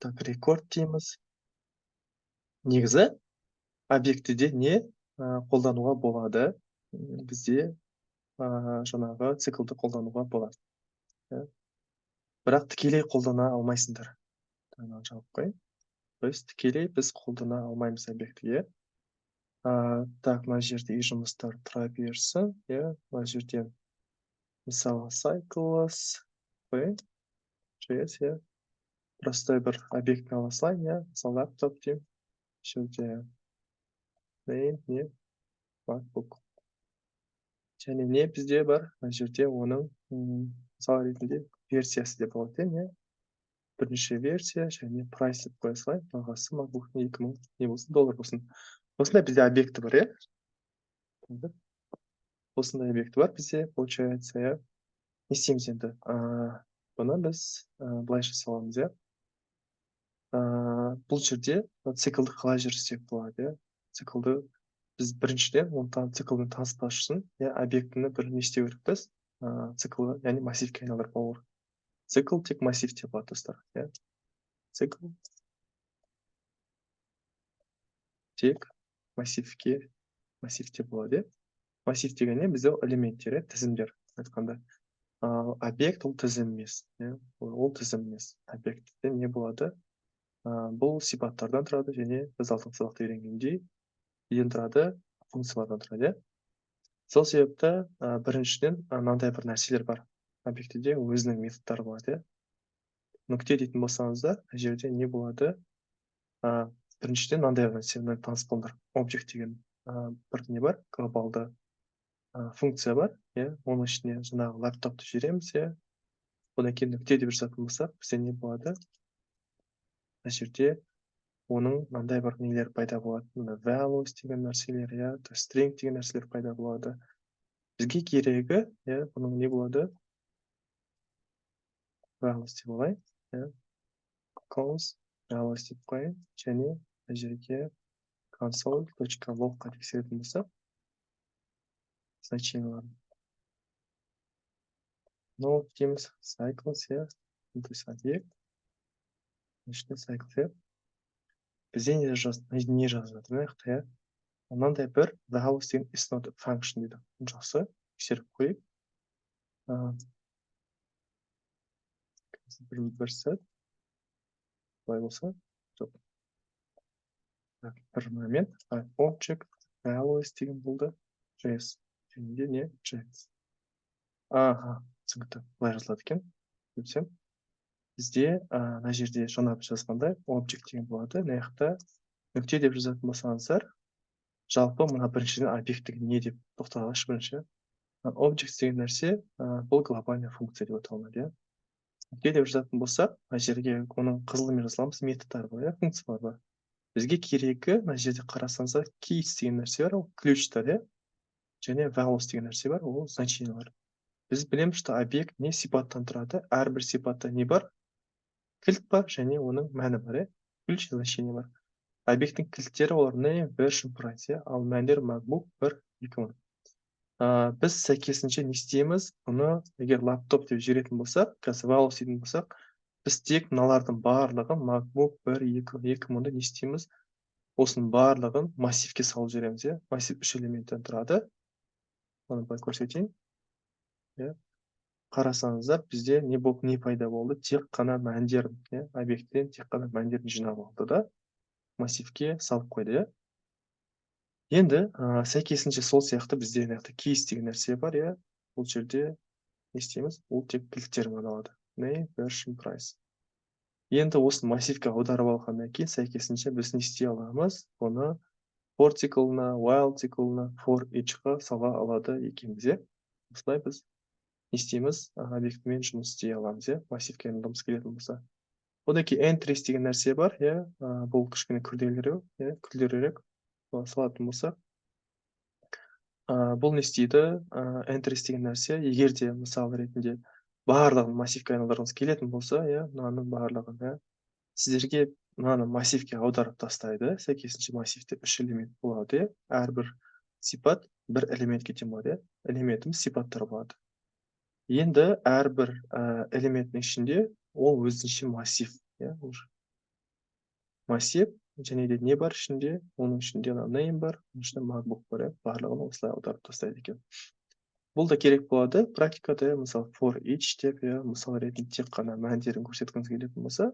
Так, рекорд дейміз. Негізі объектіде не қолдануға болады? Бізде жаңағы циклды қолдануға болады. Бірақ тікелей қолдана алмайсыңдар. Жауап қойын. То есть тікелей біз қолдана алмаймыз объектіге. Так, мына жерде жұмыстар тұра берсін. Мына жерден мысалы cycles қойын. JS, простой бір объектіні ала салайын, мысалы лаптоп деймін. Жерде не MacBook. Және не бізде бар? Мына жерде оның мысалы ретінде версиясы деп болады, не? Бірінші версия және прайс деп қоя салайын. Бағасы MacBook-тың 2000 не болсын, доллар болсын. Осындай бізде объекті бар, Осындай объекті бар бізде, получается, Не істейміз енді? Бұны біз былайша саламыз, Бұл жерде циклды қалай жүрсек болады, Циклды біз біріншіден циклдың таныспас үшін объектіні бір не істеу керекпіз, циклы, яғни массивке айналдырып алу керек. Цикл тек массивте болады, достар. Цикл тек массивте болады. Массив дегенде бізде элементтер, тізімдер айтқанда. Объект ол тізім емес, ол тізім емес. Объектте не болады? Бұл сипаттардан тұрады, және біз алдыңғы сабақта үйренгендей неден тұрады, функциялардан тұрады. Сол себепті біріншіден мынандай бір нәрселер бар. Объектіде өзінің методтары болады. Нүкте дейтін болсаңыздар, жерде не болады? Біріншіден мынандай нәрсемен таныс болыңдар. Object деген бір не бар, глобалды функция бар, оның ішіне жаңағы лаптопты жібереміз, одан кейін нүкте деп жазатын болсақ, бізде не болады? Мына жерде оның мынандай бір нелер пайда болады. Values деген нәрселер, string деген нәрселер пайда болады. Бізге керегі, бұның не болады? Values деп алайын, cons values деп қойын, және мына жерге console.log-қа тексеретін болсақ, значенияларын. No дейміз, cycles, то есть объект, cycle, бізде не жазып жатыр, мынандай бір values деген is not a function дейді. Жақсы, тексеріп қойып. Бір сәт. Былай болса, жоқ. Бір момент, object values деген болды. JS. Және де не? JS. Түсінікті. Былай жазылады екен. Көрсем. Бізде мына жерде жаңа жазғандай object деген болады. Мына жақта нүкте деп жазатын болсаңыздар, жалпы мына біріншіден объекттігі не деп тоқталғаш бірінші. Object деген нәрсе бұл глобальный функция деп аталынады. Нүкте деп жазатын болсақ, мына жерге оның қызылмен жазыламыз, методтар бар, функциялар бар. Бізге керегі, мына жерде қарасаңыздар, keys деген нәрсе бар, ол ключтар, және values деген нәрсе бар, ол значениялар. Біз білеміз, что объект не сипаттан тұрады, әрбір сипатта не бар? Кілт бар, және оның мәні бар, ключ значение бар. Объекттің кілттері олар name, version, price, ал мәндер MacBook 1-2000. Біз сәйкесінше не істейміз? Бұны егер лаптоп деп жіберетін болсақ, values дейтін болсақ, біз тек мыналардың барлығын MacBook 1-2000-ды не істейміз? Осының барлығын массивке салып жібереміз, массив 3 элементтен тұрады. Оны былай көрсетейін. Қарасаңыздар, бізде не пайда болды? Тек қана мәндерін, объекттен тек қана мәндерін жинап алды да, массивке салып қойды. Енді сәйкесінше сол сияқты бізде keys деген нәрсе бар, бұл жерде не істейміз? Ол тек кілттерін ғана алады. Name, version, price. Енді осы массивке аударып алғаннан кейін сәйкесінше біз не істей аламыз? Оны for циклына, while циклына, for each-ға сала алады екенбіз. Осылай біз не істейміз? Объектімен жұмыс істей аламыз, массивке айналдырғымыз келетін болса. Одан кейін entries деген нәрсе бар, бұл кішкене күрделірек салатын болса. Бұл не істейді? Entries деген нәрсе, егер де мысал ретінде барлығын массивке айналдырғыңыз келетін болса, мынаның барлығын, сіздерге мынаны массивке аударып тастайды. Сәйкесінше массивте 3 элемент болады. Әрбір сипат бір элементке тең болады. Элементіміз сипаттар болады. Енді әрбір элементтің ішінде ол өзінше массив. массив, және де не бар ішінде, оның ішінде name бар, оның ішінде MacBook бар, барлығын осылай аударып тастайды екен. Бұл да керек болады практикада, мысалы for each деп, мысал ретінде тек қана мәндерін көрсеткіңіз келетін болса,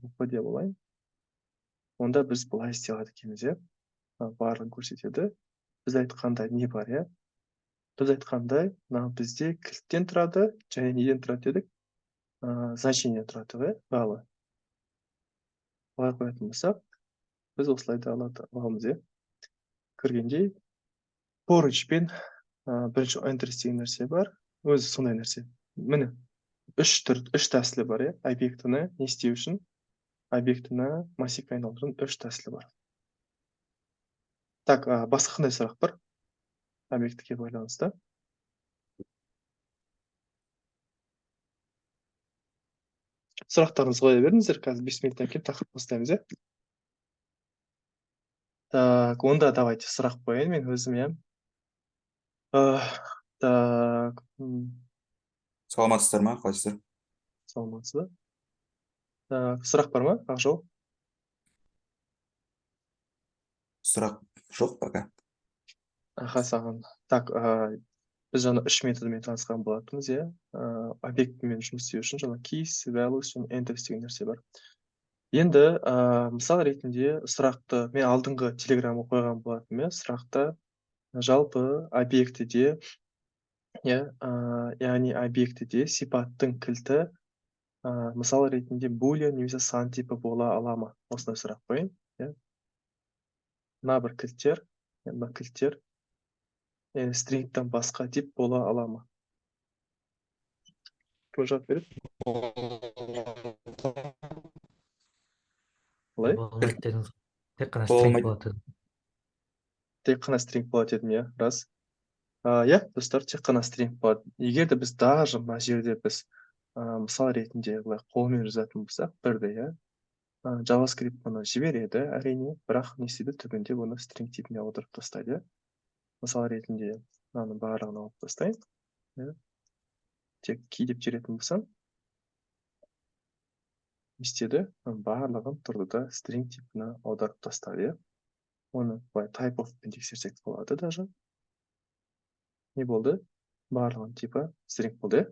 деп олайын. Онда біз былай істей алады екенбіз, барлығын көрсетеді. Біз айтқандай не бар, Біз айтқандай, бізде кілттен тұрады, және неден тұрады дедік? Значение тұрады, бағалы. Былай қоятын болсақ, біз осылай да аламыз, кіргенде поруч-пен бірінші interest деген нәрсе бар, өзі сондай нәрсе. Міне, үш тәсілі бар, объектіні не істеу үшін, объектіні массивке айналдырудың үш тәсілі бар. Так, басқа қандай сұрақ бар? Объектіге байланысты. Сұрақтарыңызды қоя беріңіздер, қазір 5 минуттан кейін тақырып бастаймыз, Так, онда давайте сұрақ қояйын мен өзім, Так, Саламатсыздар ма, қалайсыздар? саламатсыз ба? Так, сұрақ бар ма, Ақжол? Сұрақ жоқ пока. Саған. Так, біз жаңа 3 методымен танысқан болатынбыз, объектімен жұмыс істеу үшін жаңа keys, values және interest деген нәрсе бар. Енді, мысал ретінде сұрақты мен алдыңғы телеграмға қойған болатынмын, сұрақты жалпы объектіде, яғни объектіде сипаттың кілті, мысал ретінде boolean немесе сан типі бола ала ма? Осындай сұрақ қойын, Мына бір кілттер, стрингтен басқа тип бола ала ма? Кім жауап береді? Қалай? Болмайды дедіңіз. Тек қана Болмайды. стринг болады. Тек қана стринг болады дедім, рас. Достар, тек қана стринг болады. Егер де біз даже мына жерде біз мысал ретінде былай қолмен жазатын болсақ, бірді, JavaScript бұны жібереді, әрине, бірақ не істейді, түбінде бұны стринг типіне аударып тастайды. Мысал ретінде мынаның барлығын алып тастайын. Тек key деп жіберетін болсам, не істеді? Барлығын тұрды да стринг типіне аударып тастады. Оны былай type of пен тексерсек болады даже. Не болды? Барлығын типі стринг болды.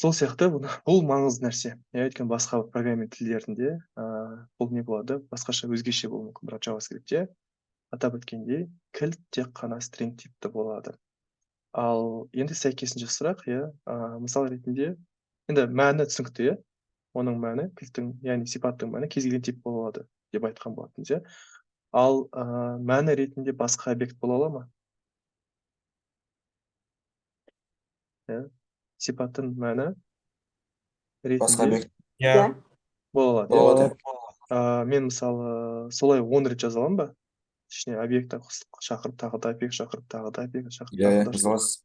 Сол сияқты бұл маңызды нәрсе. Өйткені басқа программинг тілдерінде бұл не болады? Басқаша өзгеше болуы мүмкін, бірақ JavaScript-те атап өткендей, кілт тек қана стринг типті болады. Ал енді сәйкесінше сұрақ, мысал ретінде, енді мәні түсінікті, оның мәні кілттің, яғни сипаттың мәні кез келген тип болады деп айтқан болатынбыз, Ал мәні ретінде басқа объект бола ала ма? Сипаттың мәні Басқа ретінде объект. бола алады. Болады. Мен мысалы солай 10 рет жаза аламын ба? Ішіне объект шақырып, тағы да объект шақырып, тағы да объект шақырып, тағы да. Жазыласыз.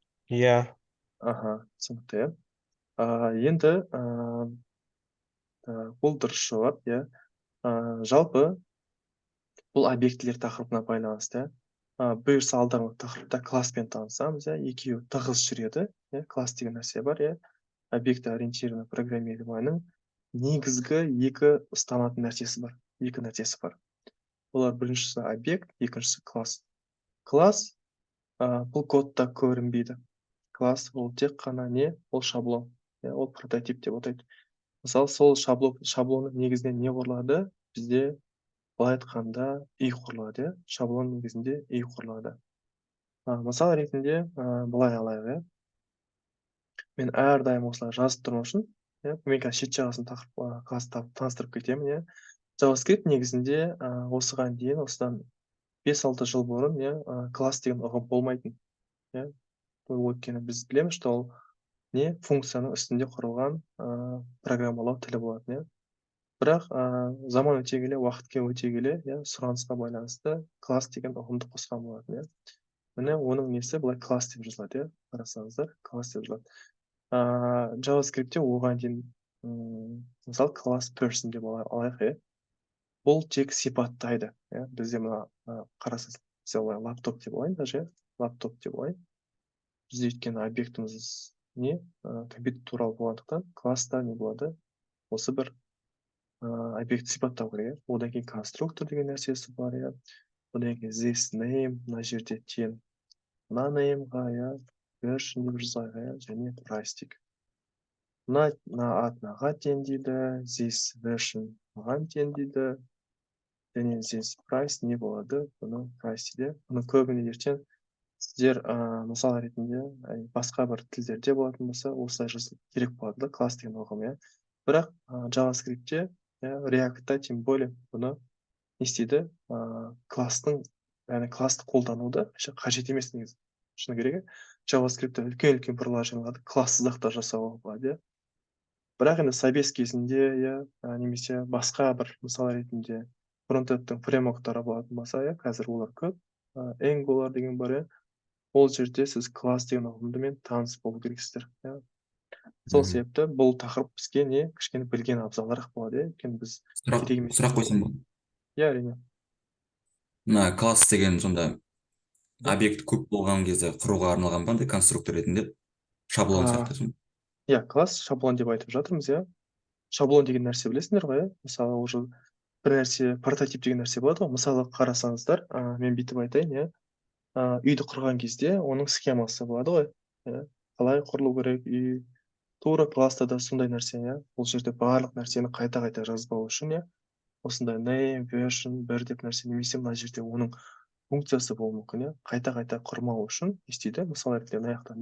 Түсінікті, Енді бұл дұрыс жауап, жалпы бұл объектілер тақырыбына байланысты. Бұйырса алдағы тақырыпта класспен танысамыз, екеуі тығыз жүреді. Класс деген нәрсе бар, объект ориентированный программированиның негізгі екі ұстанатын нәрсесі бар. Екі нәрсесі бар. Олар біріншісі объект, екіншісі класс. Класс бұл кодта көрінбейді. Класс ол тек қана не? Ол шаблон. Ол прототип деп атайды. Мысалы, сол шаблонның негізінен не құрылады? Бізде былай айтқанда үй құрылады, шаблон негізінде үй құрылады. Мысал ретінде былай алайық, мен әрдайым осылай жазып тұрмын үшін, мен қазір шет жағасын таныстырып кетемін, JavaScript негізінде осыған дейін, осыдан 5-6 жыл бұрын, класс деген ұғым болмайтын. Өйткені біз білеміз, что ол не функцияның үстінде құрылған программалау тілі болатын, Бірақ заман өте келе, уақытке өте келе, сұранысқа байланысты класс деген ұғымды қосқан болатын, Міне оның несі былай класс деп жазылады, қарасаңыздар, класс деп жазылады. JavaScript-те оған дейін, мысалы класс person деп алайық, бұл тек сипаттайды, Бізде мына қарасаңыз, лаптоп деп алайын даже, лаптоп деп алайын. Бізде өйткені объектіміз не, компьютер туралы болғандықтан, класста не болады? осы бір объект сипаттау керек. Одан кейін конструктор деген нәрсесі бар, иә. Одан кейін this name, мына жерде тең мына nameға, иә, version деп жазайық, иә, және price дейік. Мына ат мынаға тең дейді, this version маған тең дейді, және this price не болады? Бұны price дейді. Бұны көбіне ертең сіздер мысал ретінде басқа бір тілдерде болатын болса, осылай жазу керек болады да, класс деген ұғым, иә. Бірақ JavaScriptте, React'та тем более бұны не істейді? Класстың, яғни классты қолдануды қажет емес негізі. Шыны керек, JavaScriptте үлкен приложенияларды классыз ақ та жасауға болады, иә. Бірақ енді собес кезінде, иә, немесе басқа бір мысал ретінде фронтендтің фреймворктары болатын болса, иә, қазір олар көп. Angular деген бар, иә. Ол жерде сіз класс деген ұғыммен таныс болу керексіздер. Сол себепті бұл тақырып бізге не кішкене білген абзалырақ болады, өйткені біз Сұрақ қойсам болады. Иә, әрине. Мына класс деген сонда объект көп болған кезде құруға арналған қандай конструктор ретінде шаблон сияқты сонда. Иә, класс шаблон деп айтып жатырмыз, иә. Шаблон деген нәрсе білесіңдер ғой, иә. Мысалы, уже бір нәрсе прототип деген нәрсе болады ғой. Мысалы, қарасаңыздар, мен бүйтіп айтайын, иә. Үйді құрған кезде оның схемасы болады ғой. Қалай құрылу керек үй. Тура класста да сондай нәрсе, иә. Бұл жерде барлық нәрсені қайта жазбау үшін, иә. Осындай name, version, бір деп нәрсе, немесе мына жерде оның функциясы болуы мүмкін, иә. Қайта құрмау үшін не істейді? Мысалы ретінде мына жақта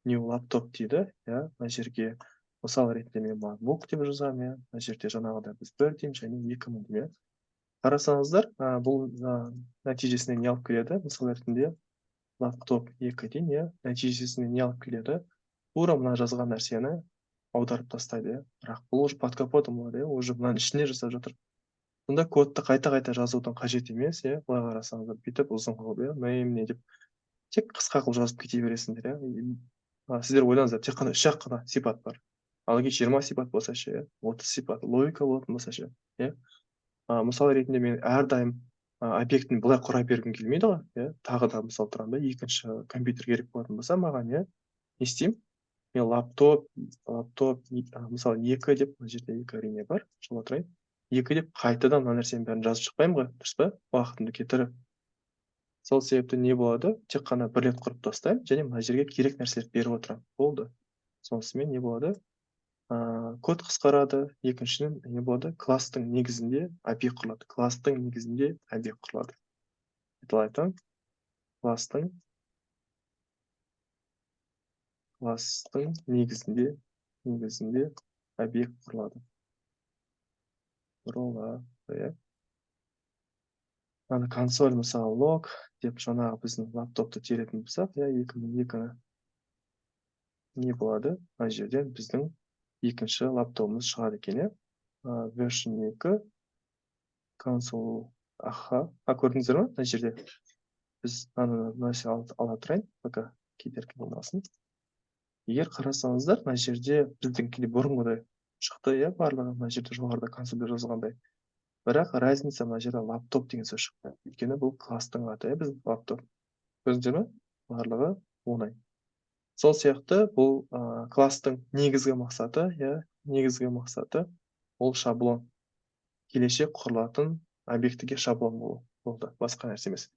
new laptop дейді, иә. Мына жерге мысал ретінде мен MacBook деп жазамын, иә. Мына жерде жаңағыдай біз 1 дейміз және 2 дейміз, иә. Қарасаңыздар, бұл нәтижесіне не алып келеді? Мысал ретінде laptop 2 дейін, иә. Нәтижесіне не алып келеді? Тура мына жазған нәрсені аударып тастайды, иә. Бірақ бұл уже под капотом болады, иә. Уже мынаның ішіне жасап жатыр. Сонда кодты қайта жазудың қажет емес, иә. Былай қарасаңыздар, бүйтіп ұзын қылып, иә, name не деп тек қысқа қылып жазып кете бересіңдер, иә. Сіздер ойлаңыздар, тек қана 3-ақ қана сипат бар. Ал егер 20 сипат болса ше, 30 сипат, логика болатын болса ше, иә. Мысал ретінде мен әрдайым объектіні былай құра бергім келмейді ғой, иә. Тағы да мысал тұрамын да, екінші компьютер керек болатын болса маған, иә. Не істеймін? Мен лаптоп, мысалы 2 деп, мына жерде 2 әрине бар, шығып отырайын. 2 деп қайтадан мына нәрсенің бәрін жазып шықпаймын ғой, дұрыс па? Уақытымды кетіріп. Сол себепті не болады? Тек қана бір рет құрып тастаймын, және мына жерге керек нәрселерді беріп отырамын. Болды. Сонысымен не болады? Код қысқарады. Екіншіден не болады? Класстың негізінде объект құрылады. Класстың негізінде объект құрылады. Айтып айтамын. Класстың негізінде объект құрылады. Құрылады. Ана консоль мысалы log деп жаңағы біздің лаптопты теретін болсақ, 2002 не болады? Мына жерден біздің екінші лаптопымыз шығады екен, version 2 console көрдіңіздер ме? Мына жерде біз нәрсе ала тұрайын, пока кедергі болмасын. Егер қарасаңыздар, мына жерде біздің бұрынғыдай шықты, иә, барлығы мына жерде жоғарыда консольда жазылғандай. Бірақ разница мына жерде лаптоп деген сөз шықты. Өйткені бұл класстың аты, біздің лаптоп. Көрдіңіздер ме? Барлығы оңай. Сол сияқты бұл класстың негізгі мақсаты, ол шаблон. Келешек құрылатын объектіге шаблон болу. Болды, басқа нәрсе емес.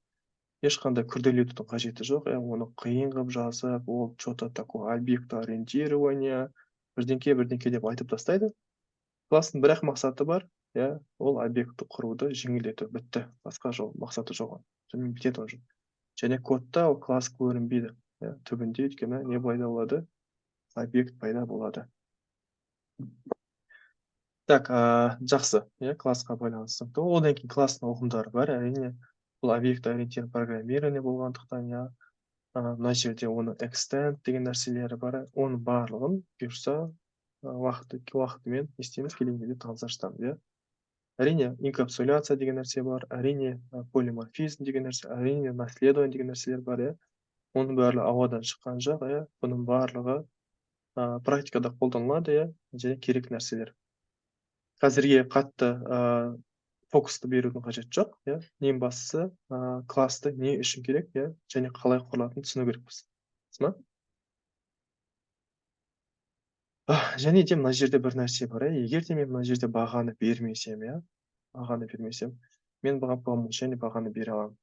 Ешқандай күрделі етудің қажеті жоқ, оны қиын қылып жазып, ол что-то такое объект ориентирование, бірдеңке деп айтып тастайды. Класстың бір-ақ мақсаты бар, ол объектті құруды жеңілдету, бітті. Басқа мақсаты жоқ. Және бітеді уже. Және кодта ол класс көрінбейді. Түбінде өйткені не пайда болады? Объект пайда болады. Так, жақсы, классқа байланысты. Одан кейін класстың ұғымдары бар, әрине. Бұл объект ориентирован программирование болғандықтан, мына жерде оны extend деген нәрселері бар. Оның барлығын бұйырса уақытымен істейміз, келеңгеде таныстырсам, Әрине, инкапсуляция деген нәрсе бар, әрине, полиморфизм деген нәрсе, әрине, наследование деген нәрселер бар, Оның барлығы ауадан шыққан жоқ, бұның барлығы практикада қолданылады, және керек нәрселер. Қазірге қатты фокусты берудің қажеті жоқ, Ең бастысы классты не үшін керек, және қалай құрылатынын түсіну керекпіз. Ма? Және де мына жерде бір нәрсе бар, егер де мен мына жерде бағаны бермесем, мен бұған по умолчанию бағаны бере аламын.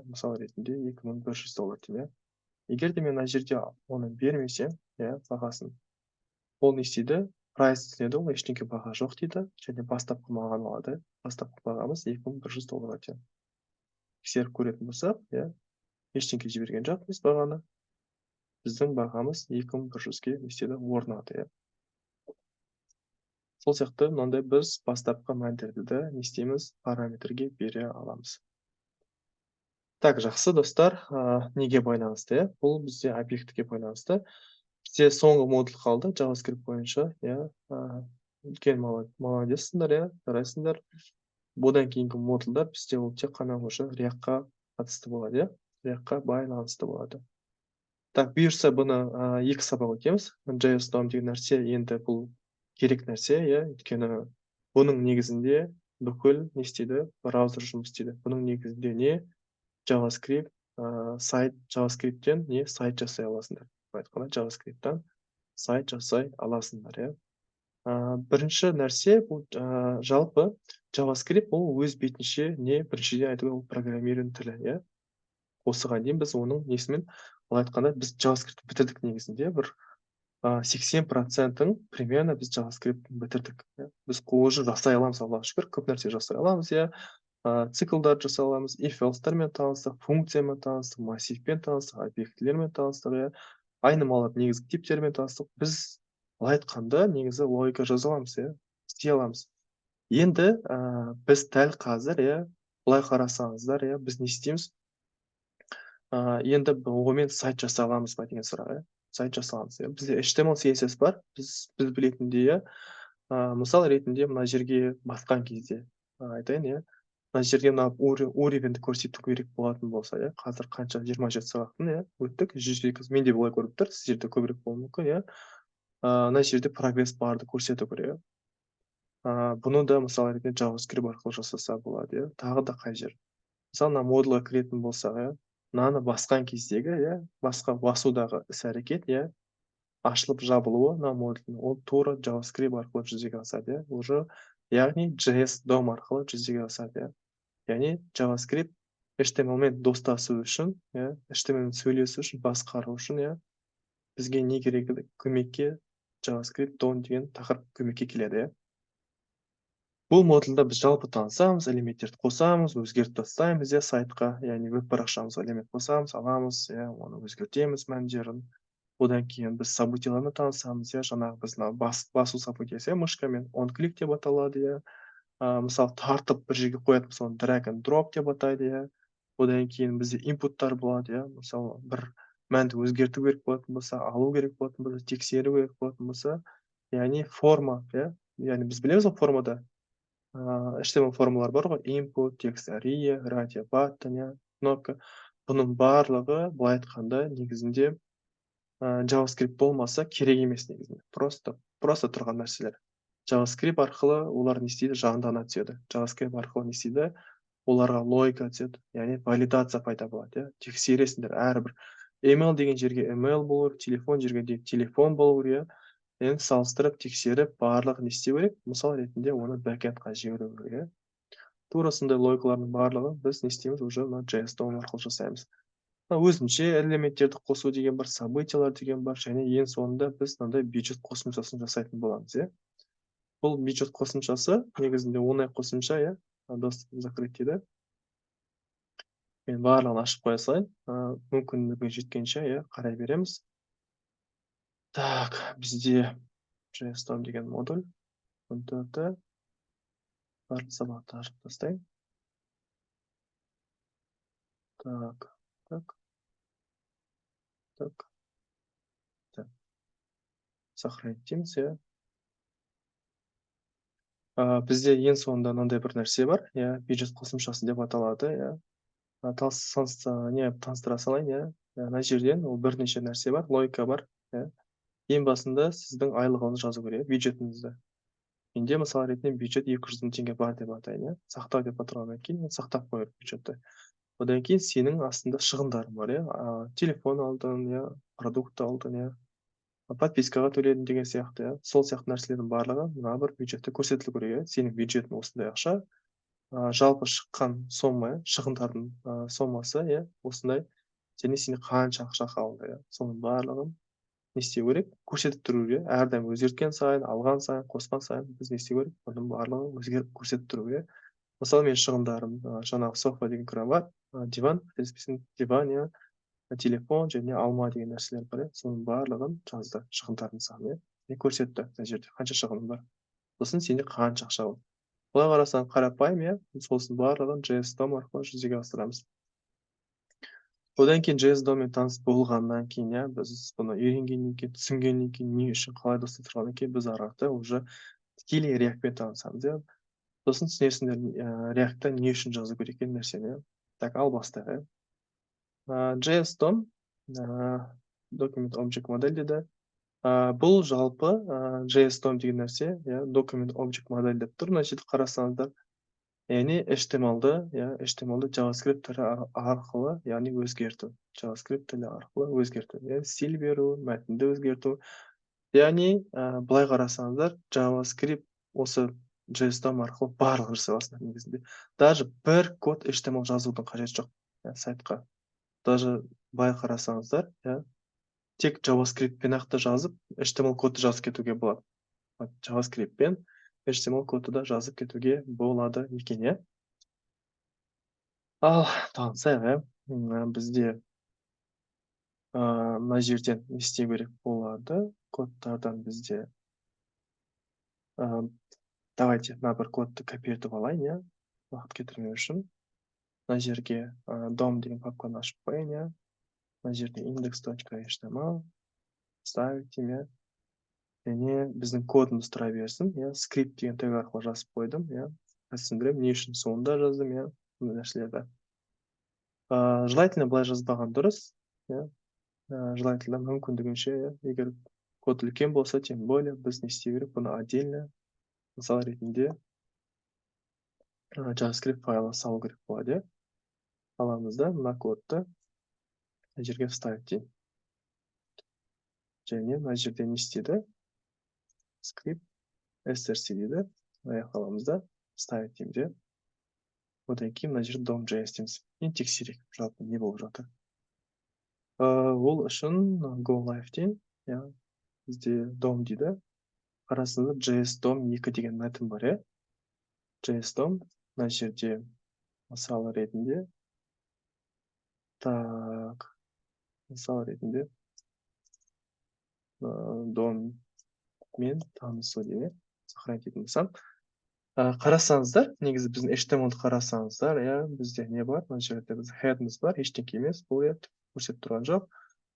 Мысал ретінде $2100 деймін. Егер де мен мына жерде оны бермесем, бағасын, ол не істейді? Прайс түсінеді, ол ештеңке баға жоқ дейді, және бастапқы бағаны алады. Бастапқы бағамыз $2100 екен. Тексеріп көретін болсақ, ештеңке жіберген жоқпыз бағаны. Біздің бағамыз 2100-ге не істеді? Орнады. Сол сияқты мынандай біз бастапқы мәндерді де не істейміз? Параметрге бере аламыз. Так, жақсы достар, неге байланысты? Бұл бізде объектіге байланысты. Бізде соңғы модуль қалды JavaScript бойынша. Үлкен молодецсіңдер, жарайсыңдар. Бұдан кейінгі модульдар бізде ол тек қана уже React-қа қатысты болады, React-қа байланысты болады. Так, бұйырса бұны 2 сабақ өтеміз. JS DOM деген нәрсе енді бұл керек нәрсе, өйткені бұның негізінде бүкіл не істейді? Браузер жұмыс істейді. Бұның негізінде не? JavaScript, JavaScript-тен не сайт жасай аласыңдар. Айтқанда JavaScript-тан сайт жасай аласыңдар. Бірінші нәрсе бұл жалпы JavaScript ол өз бетінше не біріншіден айтуға ол программированный тілі. Осыған дейін біз оның несімен айтқанда біз JavaScript бітірдік негізінде бір 80%-ың примерно біз JavaScript бітірдік. Біз уже жасай аламыз, Аллаға шүкір, көп нәрсе жасай аламыз, циклдар жасай аламыз, if-else'термен таныстық, функциямен таныстық, массивпен таныстық, объектілермен таныстық, айнымалар негізгі типтермен таныстық. Біз былай айтқанда негізі логика жаза аламыз, істей аламыз. Енді біз дәл қазір, былай қарасаңыздар, біз не істейміз? Енді оған сайт жасай аламыз ба деген сұрақ, сайт жасай аламыз. Бізде HTML, CSS бар, біз білетіндей, мысал ретінде мына жерге басқан кезде айтайын, мына жерге уровеньді көрсету керек болатын болса, қазір қанша 27 сағаттың өттік, 102, менде былай көріп тұр, сіздерде көбірек болуы мүмкін, мына жерде прогресс барды көрсету керек. Бұны да мысал ретінде JavaScript арқылы жасаса болады, тағы да қай жер. Мысалы, мына модульға кіретін болсақ, мынаны басқан кездегі, басудағы іс-әрекет, ашылып жабылуы, мына модульдің, ол тура JavaScript арқылы жүзеге асады, уже, яғни JS DOM арқылы жүзеге асады. Яғни JavaScript HTML-мен достасу үшін, HTML-мен сөйлесу үшін, басқару үшін, бізге не керек еді? Көмекке JavaScript DOM деген тақырып көмекке келеді. Бұл модульда біз жалпы танысамыз, элементтерді қосамыз, өзгертіп тастаймыз, сайтқа, яғни веб парақшамызға элемент қосамыз, аламыз, оны өзгертеміз мәндерін. Одан кейін біз событияларны танысамыз, жаңағы біз басу событиясы, мышкамен on-click деп аталады, мысалы тартып бір жерге қоятын болса, оны drag and drop деп атайды. Одан кейін бізде инпуттар болады, мысалы бір мәнді өзгерту керек болатын болса, алу керек болатын болса, тексеру керек болатын болса, яғни форма, яғни біз білеміз ғой формада HTML формалар бар ғой, input, text array, radio button, кнопка. Бұның барлығы былай айтқанда негізінде JavaScript болмаса керек емес негізінде. Просто тұрған нәрселер. JavaScript арқылы олар не істейді? Жандана түседі. JavaScript арқылы не істейді? Оларға логика түседі, яғни валидация пайда болады, тексересіңдер әрбір. Email деген жерге email болу керек, телефон жерге телефон болу керек, салыстырып, тексеріп, барлығы не істеу керек? Мысал ретінде оны бэкэндқа жіберу керек. Тура сондай логикалардың барлығы біз не істейміз? Уже JS DOM арқылы жасаймыз. Өзінше элементтерді қосу деген бар, событиялар деген бар, және ең соңында біз мынандай бюджет қосымшасын жасайтын боламыз. Бұл бюджет қосымшасы негізінде оңай қосымша, доступ закрыть дейді. Мен барлығын ашып қоя салайын, мүмкіндігі жеткенше қарай береміз. Так, бізде JS DOM деген модуль, 14-ті, барлық сабақты ашып тастайын. Так. Сохранить дейміз, Бізде ең соңында мынандай бір нәрсе бар, бюджет қосымшасы деп аталады, таныстыра салайын, мына жерден ол бірнеше нәрсе бар, логика бар, ең басында сіздің айлығыңызды жазу керек, бюджетіңізді. Менде мысалы ретінде бюджет 200 000 теңге бар деп атайын, сақтау деп аталғаннан кейін сақтап қойып бюджетті. Одан кейін сенің астында шығындарың бар, телефон алдың, продукт алдың, подпискаға төледім деген сияқты, иә. Сол сияқты нәрселердің барлығы мына бір бюджетте көрсетілу керек, иә. Сенің бюджетің осындай ақша, жалпы шыққан сома, шығындардың сомасы, иә, осындай, және сенде қанша ақша қалды, иә. Соның барлығын не істеу керек? Көрсетіп тұру керек. Әрдайым өзгерткен сайын, алған сайын, қосқан сайын біз не істеу керек? Бұның барлығын өзгеріп көрсетіп тұру керек. Мысалы, мен шығындарым, жаңағы софа деген кран бар, диван, диван, иә, телефон және алма деген нәрселер бар, иә. Соның барлығын жазды, шығындардың саны, иә. И көрсетті мына жерде қанша шығыным бар. Сосын сенде қанша ақша бар. Былай қарасаң қарапайым, иә. Сосын барлығын JS-дом арқылы жүзеге асырамыз. Одан кейін JS-доммен таныс болғаннан кейін, иә, біз бұны үйренгеннен кейін, түсінгеннен кейін, не үшін қалай дұрыс тұрғаннан кейін біз ары қарата уже тікелей React-пен танысамыз, иә. Сосын түсінесіңдер, React-та не үшін жазу керек екенін нәрсені. Так, ал бастайық, иә. JS-дом, Document Object модель деді. Бұл жалпы JS-дом деген нәрсе, иә, Document Object модель деп тұр. Мына жерде қарасаңыздар, яғни HTML-ды, иә, HTML-ды JavaScript тілі арқылы, яғни өзгерту. JavaScript тілі арқылы өзгерту. Яғни стиль беру, мәтінді өзгерту. Яғни, былай қарасаңыздар, JavaScript осы JS-дом арқылы барлығын жасай аласыңдар негізінде. Даже бір код HTML жазудың қажеті жоқ, сайтқа. Даже былай қарасаңыздар, иә, тек JavaScript-пен ақ та жазып, HTML кодты жазып кетуге болады. JavaScript-пен HTML кодты да жазып кетуге болады екен, иә. Ал танысайық, иә. Бізде мына жерден не істеу керек болады? Кодтардан бізде давайте мына бір кодты копиретіп алайын, иә. Уақыт кетірмеу үшін. Мына жерге дом деген папканы ашып қояйын, иә. Мына жерде index.html ставить, иә. Және біздің кодымыз тұра берсін, иә. Скрипт деген тег арқылы жазып қойдым, иә. Түсіндірем, не үшін соңында жаздым, иә. Бұл нәрселерді. Желательно былай жазбаған дұрыс, иә. Желательно мүмкіндігінше, егер код үлкен болса, тем более біз не істеу керек? Бұны отдельно мысал ретінде JavaScript файлы салу керек болады, иә. Аламыз да мына кодты мына жерге вставить дейін. Және мына жерде не істеді? Script src дейді. Аяқ аламыз да вставить дейміз, иә. Одан кейін мына жерде dom.js дейміз. Енді тексерейік, жалпы не болып жатыр. Ол үшін go live дейін, иә. Бізде dom дейді. Қарасында JS-дом 2 деген мәтін бар, иә. JS-дом мына жерде мысал ретінде. Так, мысал ретінде доммен танысу дейін, сохранить ететін болсам. Қарасаңыздар, негізі біздің HTML-ды қарасаңыздар, иә, бізде не бар? Мына жерде біз head'іміз бар, ештеңе емес, бұл көрсетіп тұрған жоқ.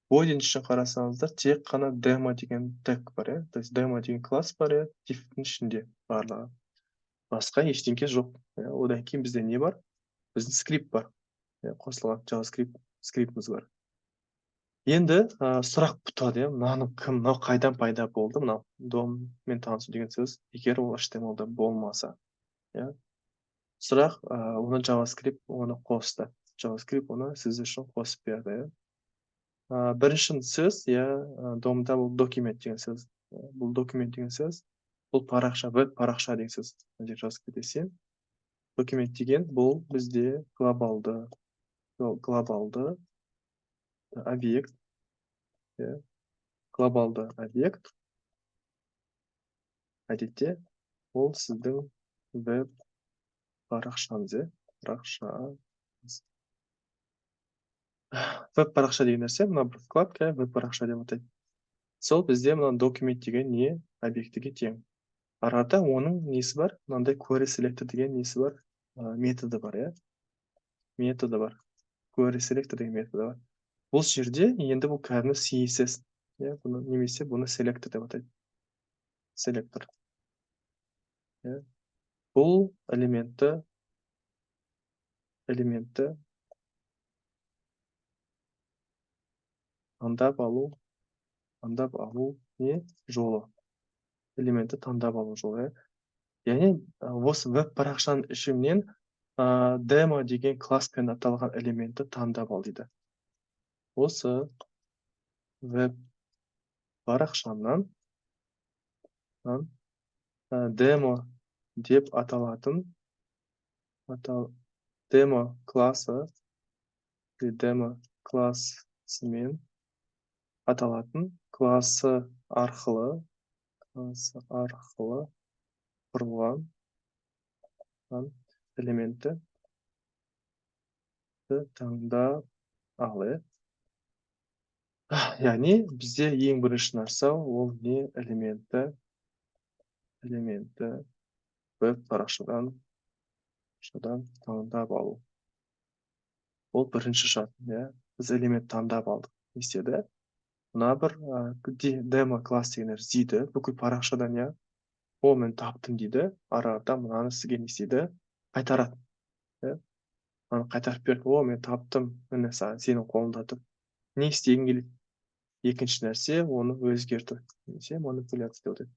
Body үшін қарасаңыздар, тек қана demo деген тег бар, иә. То есть demo деген класс бар, иә, div-тің ішінде барлығы. Басқа ештеңе жоқ. Одан кейін бізде не бар? Біздің скрипт бар. Қосылған JavaScript скриптіміз бар. Енді сұрақ туады, мынау қайдан пайда болды? Мынау доммен танысу деген сөз, егер ол HTML-да болмаса. Сұрақ, оны JavaScript оны қосты. JavaScript оны сіз үшін қосып берді. Бірінші сөз, домда бұл документ деген сөз. Бұл документ деген сөз, бұл парақша, веб парақша деген сөз. Жазып кетесен. Документ деген бұл бізде глобалды объект. Глобалды объект. Әдетте, ол сіздің веб парақшаңыз, Веб парақша деген нәрсе, мына бір вкладка, веб парақша деп атайды. Сол бізде мына документ деген не объектіге тең. Арада оның несі бар? Мынандай query selector деген несі бар? Методы бар, иә? Методы бар. Query selector деген методы бар. Бұл жерде енді бұл кәдімгі CSS, немесе бұны selector деп атайды. Selector. Бұл элементті таңдап алу не жолы. Элементті таңдап алу жолы. Яғни, осы веб парақшаның ішінен demo деген класспен аталған элементті таңдап ал дейді. Осы веб парақшамнан demo деп аталатын demo классы demo классымен аталатын классы арқылы құрылған элементті таңдап ал. Яғни бізде ең бірінші нәрсе ол не элементті веб парақшадан таңдап алу. Ол бірінші шарт. Біз элемент таңдап алдық. Не істеді? Мына бір demo класс деген нәрсе дейді. Бүкіл парақшадан о, мен таптым дейді. Арада мынаны сізге не істейді? Қайтарады. Мынаны қайтарып берді. О, мен таптым. Міне сенің қолыңда тұр. Не істегің келеді? Екінші нәрсе оны өзгерту. Немесе манипуляция деп атайды.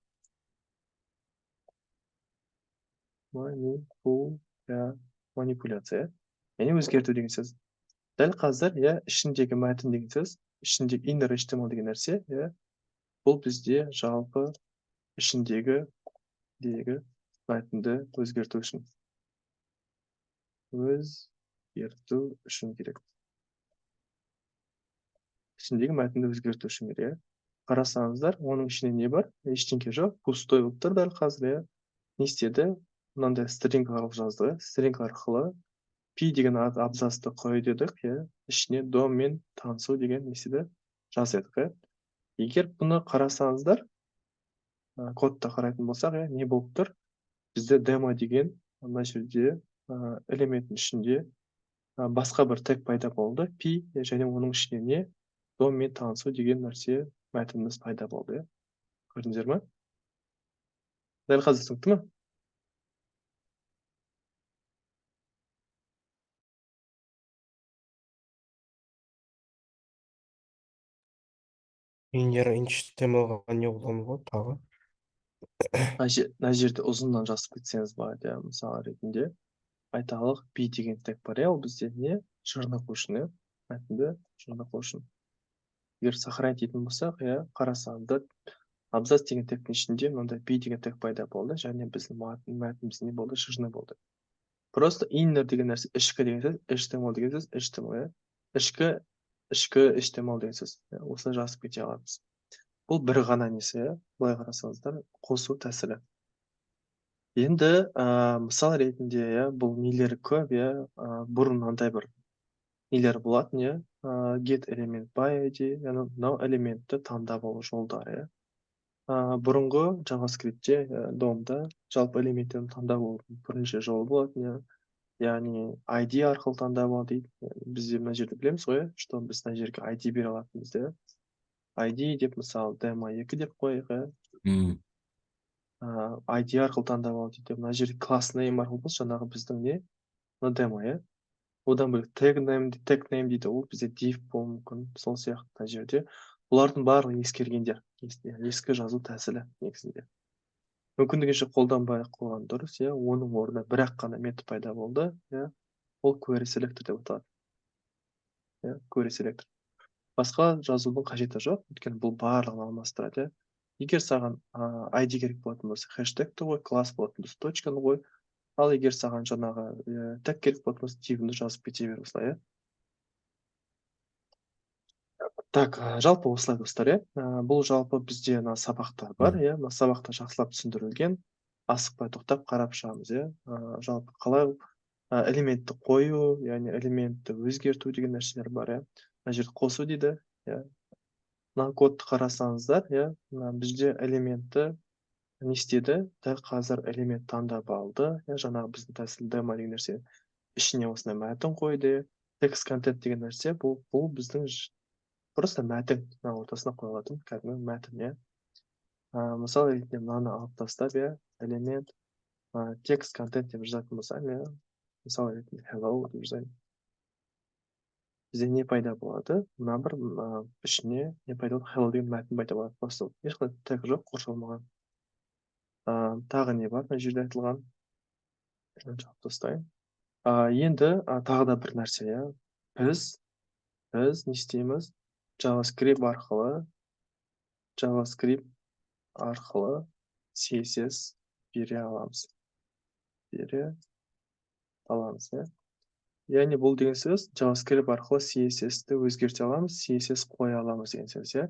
Манипуляция. Яғни өзгерту деген сөз. Дәл қазір ішіндегі мәтін деген сөз, ішіндегі inner HTML деген нәрсе, бұл бізде жалпы ішіндегі мәтінді өзгерту үшін керек. Ішіндегі мәтінді өзгерту үшін керек. Қарасаңыздар, оның ішінде не бар? Ештеңке жоқ, пустой болып тұр дәл қазір. Не істеді? Мынандай стринг арқылы жазды. Стринг арқылы P деген абзацты қой дедік, ішіне доммен танысу деген неседі жаздық. Егер бұны қарасаңыздар, кодта қарайтын болсақ, не болып тұр? Бізде демо деген мына жерде элементтің ішінде басқа бір тег пайда болды. P және оның ішіне не? Доммен танысу деген нәрсе мәтініміз пайда болды. Көрдіңіздер ме? Дәл қазір түсінікті ме? Inner HTML-ға не қолдану ғой тағы? Мына жерде ұзыннан жазып кетсеңіз болады, мысалы ретінде айталық P деген тег бар, ол бізде не? Жырнақ үшін, мәтінді жырнақ үшін. Егер сохранить ететін болсақ, қарасаңыздар, абзац деген тегтің ішінде мынандай P деген тег пайда болды, және біздің мәтініміз не болды? Жырны болды. Просто inner деген нәрсе, ішкі деген сөз, HTML деген сөз, HTML, ішкі HTML деген сөз. Осылай жазып кете аламыз. Бұл бір ғана несі, былай қарасаңыздар, қосу тәсілі. Енді мысал ретінде бұл нелері көп, бұрын мынандай бір нелер болатын, get element by ID, мынау элементті таңдап алу жолдары. Бұрынғы JavaScript-те домда жалпы элементтерін таңдап алудың бірінші жолы болатын, яғни ID арқылы таңдап ал дейді. Бізде мына жерде білеміз ғой, что біз мына жерге ID бере алатынбыз. ID деп мысалы demo2 деп қойық. ID арқылы таңдап ал дейді. Мына жерде class name арқылы болса, жаңағы біздің не? Мына demo. Одан бөлек tag name дейді. Ол бізде div болуы мүмкін. Сол сияқты мына жерде. Бұлардың барлығы ескергендер. Ескі жазу тәсілі негізінде. Мүмкіндігінше қолданбай қойған дұрыс, оның орнына бірақ қана метод пайда болды, ол query selector деп аталады. Query selector. Басқа жазудың қажеті жоқ, өйткені бұл барлығын алмастырады. Егер саған ID керек болатын болса, хэштегті қой, класс болатын болса, точканы қой. Ал егер саған жаңағы тег керек болатын болса, тегімді жазып кете бер осылай. Так, жалпы осылай достар, бұл жалпы бізде сабақтар бар, сабақта жақсылап түсіндірілген. Асықпай тоқтап қарап шығамыз, жалпы қалай элементті қою, яғни элементті өзгерту деген нәрселер бар, мына жерде қосу дейді, мына кодты қарасаңыздар, бізде элементті не істеді? Дәл қазір элемент таңдап алды, жаңағы біздің тәсіл демо деген нәрсе ішіне осындай мәтін қойды. Text content деген нәрсе бұл біздің просто мәтін ортасына қойылатын кәдімгі мәтін. Мысал ретінде мынаны алып тастап, элемент text content деп жазатын болсам, мысал ретінде hello деп жазайын. Бізде не пайда болады? Мына бір ішіне не пайда болады? Hello деген мәтін пайда болады. Просто ешқандай тег жоқ, қоршалмаған. Тағы не бар? Мына жерде айтылған. Жауап тастайын. Енді тағы да бір нәрсе, біз не істейміз? JavaScript арқылы JavaScript арқылы CSS бере аламыз. Бере аламыз, иә. Яғни бұл деген сөз JavaScript арқылы CSS-ті өзгерте аламыз, CSS қоя аламыз деген сөз, иә.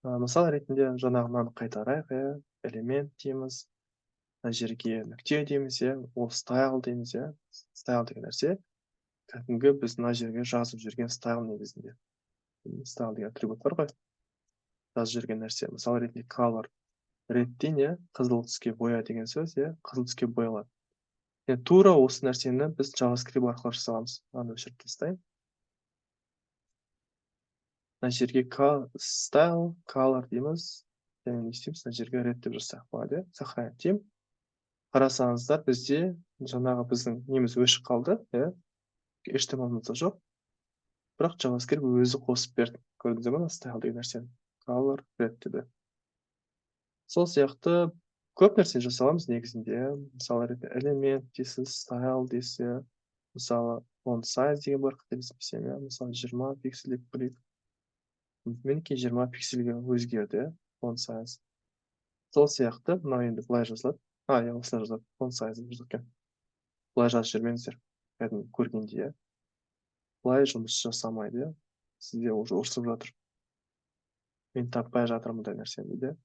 Мысал ретінде жаңағынан қайтарайық, иә. Элемент дейміз, мына жерге нүкте дейміз, иә. Ол style дейміз, иә. Style деген нәрсе кәдімгі біз мына жерге жазып жүрген style негізінде. Style деген атрибут бар ғой. Жазып жүрген нәрсе. Мысал ретінде color redтен, иә, қызыл түске боя деген сөз, иә, қызыл түске боялады. Тура осы нәрсені біз JavaScript арқылы жасағанбыз. Аны өшіріп тастайын. Мына жерге style, color дейміз. Және не істейміз? Мына жерге red деп жазсақ болады. Сохранять деймін. Қарасаңыздар, бізде жаңағы біздің неміз өшіп қалды, иә. HTML-мызда жоқ. Бірақ JavaScript өзі қосып берді. Көрдіңіздер ме? Style деген нәрсені. Color, red деді. Сол сияқты көп нәрсе жасаламыз негізінде. Мысалы ретінде элемент дейсіз, style дейсіз. Мысалы font size деген бар, қателеспесем, иә. Мысалы 20 пиксель деп көрейік. Мінекей 20 пиксельге өзгерді, font size. Сол сияқты мынау енді былай жазылады. Иә, осылай жазылады. Font size деп жазылады екен. Былай жазып жүрмеңіздер. Кәдімгі көргенде, иә. Былай жұмыс жасамайды, иә. Сізде уже ұрсып жатыр. Мен таппай жатырмын мұндай нәрсені дейді.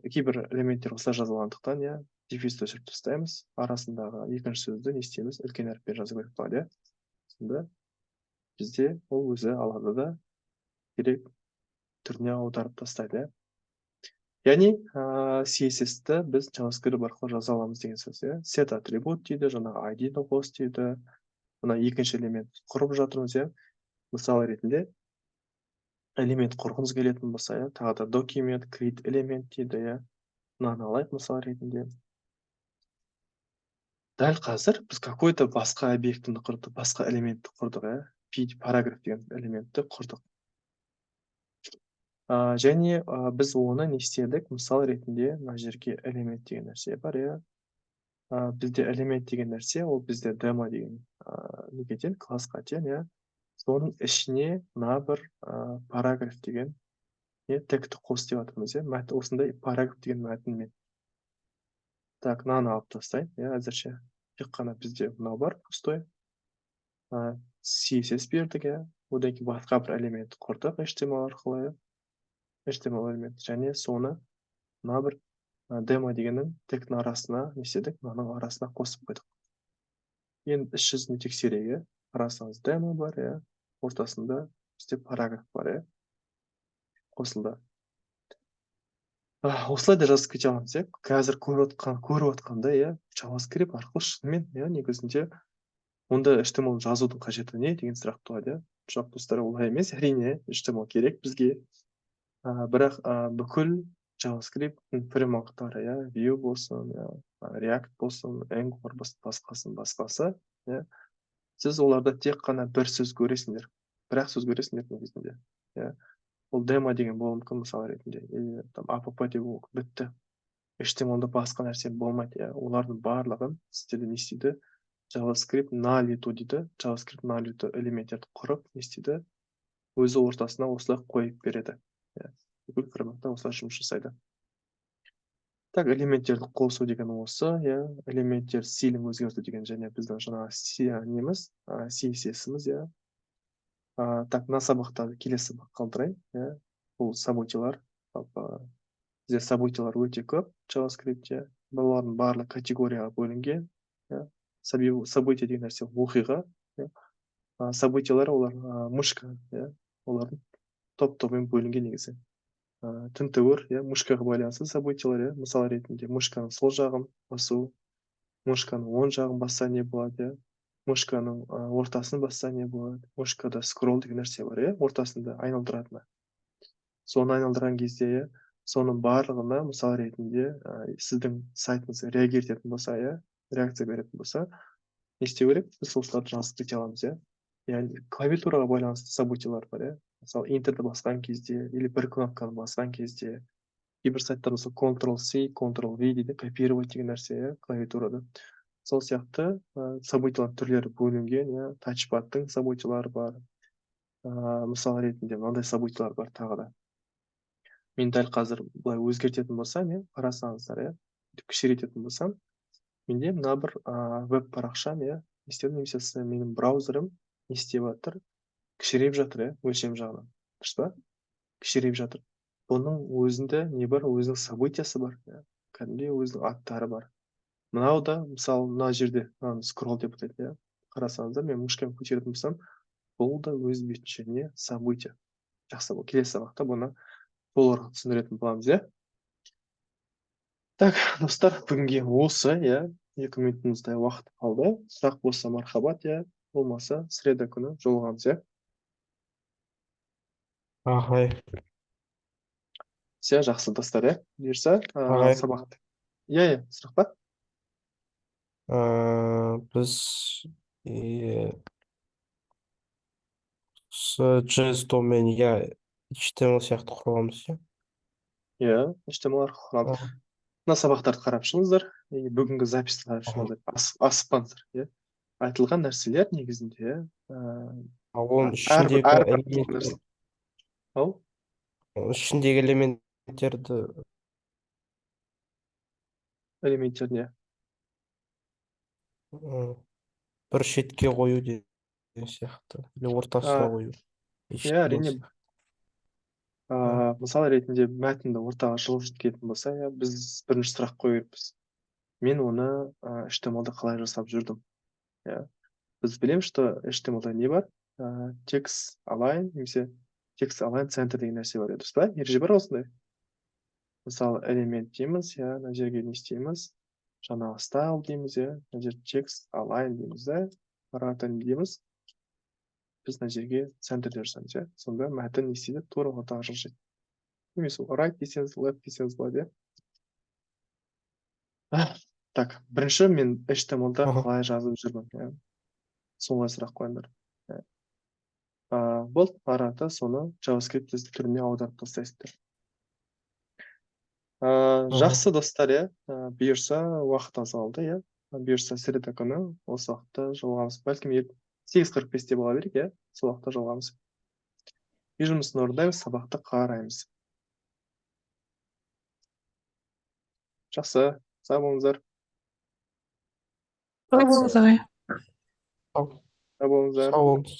Кейбір элементтер осылай жазылғандықтан, иә, дефисті өшіріп тастаймыз. Арасындағы екінші сөзді не істейміз? Үлкен әріппен жазу керек болады, иә. Сонда бізде ол өзі алады да керек түріне аударып тастайды, иә. Яғни CSS-ті біз JavaScript арқылы жаза аламыз деген сөз, иә. Set атрибут дейді, жаңағы ID-ні қос дейді. Мына екінші элемент құрып жатырмыз, иә. Мысалы ретінде элемент құрғымыз келетін болса, иә, тағы да document, create элемент дейді, иә. Мынаны алайық мысал ретінде. Дәл қазір біз какой-то басқа объектіні құрдық, басқа элементті құрдық, иә. P параграф деген элементті құрдық. Және біз оны не істедік? Мысал ретінде мына жерге элемент деген нәрсе бар, иә. Бізде элемент деген нәрсе, ол бізде демо деген неге тең, классқа тең, иә. Соның ішіне мына бір параграф деген тегті қос деп жатырмыз, иә. Осындай параграф деген мәтінмен. Так, мынаны алып тастайын, иә, әзірше. Тек қана бізде мынау бар, пустой. CSS бердік, иә. Одан кейін басқа бір элемент құрдық HTML арқылы, иә. HTML элемент. Және соны мына бір демо дегеннің тегтің арасына не істедік? Мынаның арасына қосып қойдық. Енді іс жүзінде тексерейік, иә. Қарасаңыз демо бар, иә. Ортасында бізде параграф бар, иә. Қосылды. Осылай да жазып кете аламыз, иә. Қазір көріп отқандай, иә, JavaScript арқылы шынымен, иә, негізінде онда HTML жазудың қажеті не деген сұрақ туады, иә. Жоқ, достар, олай емес, әрине, HTML керек бізге. Бірақ бүкіл JavaScript фреймворктары, иә, Vue болсын, React болсын, Angular басқасы, иә. Сіз оларда тек қана бір сөз көресіңдер. Бірақ сөз көресіңдер негізінде, иә. Ол демо деген болуы мүмкін мысал ретінде, или там app деп бітті. HTML-да басқа нәрсе болмайды, иә. Олардың барлығын сіздерде не істейді? JavaScript налиту дейді. JavaScript налиту элементтерді құрып, не істейді? Өзі ортасына осылай қойып береді. Бүкіл фреймворкта осылай жұмыс жасайды. Так, элементтерді қосу деген осы, иә. Элементтер стилін өзгерту деген және біздің жаңағы неміз, CSS-іміз, иә. Так, мына сабақта келесі сабақ қалдырайын, иә. Бұл событиялар. Бізде событиялар өте көп JavaScript-те. Бұлардың барлық категорияға бөлінген, иә. Событие деген нәрсе оқиға, иә. Событиялар олар мышка, иә. Олардың топ-тобымен бөлінген негізі. Тінтуір, иә, мышкаға байланысты событиялар, иә. Мысал ретінде мышканың сол жағын басу, мышканың оң жағын басса не болады, иә. Мышканың ортасын басса не болады. Мышкада скролл деген нәрсе бар, иә, ортасында айналдыратыны. Соны айналдырған кезде, иә, соның барлығына мысал ретінде сіздің сайтыңыз реагировать ететін болса, иә, реакция беретін болса, не істеу керек? Біз осыларды жазып кете аламыз, иә. Яғни клавиатураға байланысты событиялар бар, иә. Мысалы интерді басқан кезде, или бір кнопканы басқан кезде, кейбір сайттар мысалы Ctrl-C, Ctrl-V дейді, копировать деген нәрсе, иә, клавиатурада. Сол сияқты событиялар түрлері бөлінген, иә, тачпадтың событиялары бар. Мысал ретінде мынандай событиялар бар тағы да. мен дәл қазір былай өзгертетін болсам, қарасаңыздар, бүйтіп кішірейтетін болсам, менде мына бір веб парақшам, не істеді, немесе менің браузерім не істеп жатыр, кішірейіп жатыр, өлшем жағынан. Дұрыс па? Кішірейіп жатыр. Бұның өзінде не бар, өзінің событиясы бар, кәдімгідей өзінің аттары бар. Мынау да, мысалы, мына жерде мынаны скролл деп атайды, қарасаңыздар, мен мышкамен көтеретін болсам, бұл да өз бетінше не события. Жақсы, бұл келесі сабақта бұны толығырақ түсіндіретін боламыз, Так, достар, бүгінге осы, 2 минутымыздай уақыт қалды. Сұрақ болса мархабат, болмаса среда күні жолығамыз, Ағай, Все, жақсы достар, бұйырса, ағай, сабақты. Сұрақ па? біз JS домен HTML сияқты құрамыз, HTML арқылы құрамыз. Мына сабақтарды қарап шығыңыздар, бүгінгі записьті қарап шығыңыздар, асықпаңыздар, айтылған нәрселер негізінде, оның ішіндегі нәрсе. Ау? ішіндегі элементтерді Элементтер не? бір шетке қою деген сияқты, или ортасына қою. Әрине. Мысал ретінде мәтінді ортаға жылжытып кететін болса, біз бірінші сұрақ қою керекпіз. Мен оны HTML-да қалай жасап жүрдім? Біз білеміз, что HTML-да не бар? Text align немесе text align center деген нәрсе бар, дұрыс па? Ереже бар осындай. Мысалы, элемент дейміз, мына жерге не істейміз? Жаңағы style дейміз, мына жерге text align дейміз, параметр дейміз. Біз мына жерге центрде жасаймыз, сонда мәтін не істейді? Тура ортаға жылжиды. Немесе right десеңіз, left десеңіз болады, Так, бірінші мен HTML-да қалай жазып жүрмін, солай сұрақ қойыңдар. Бұл арада соны JavaScript түріне аударып тастайсыздар. Жақсы достар, бұйырса уақыт азалды, бұйырса среда күні осы уақытта жолығамыз. Бәлкім 8:45-те бола берейік, сол уақытта жолығамыз. Үй жұмысын орындаймыз, сабақты қараймыз. Жақсы, сау болыңыздар. Сау Сау болыңыздар. болыңыз.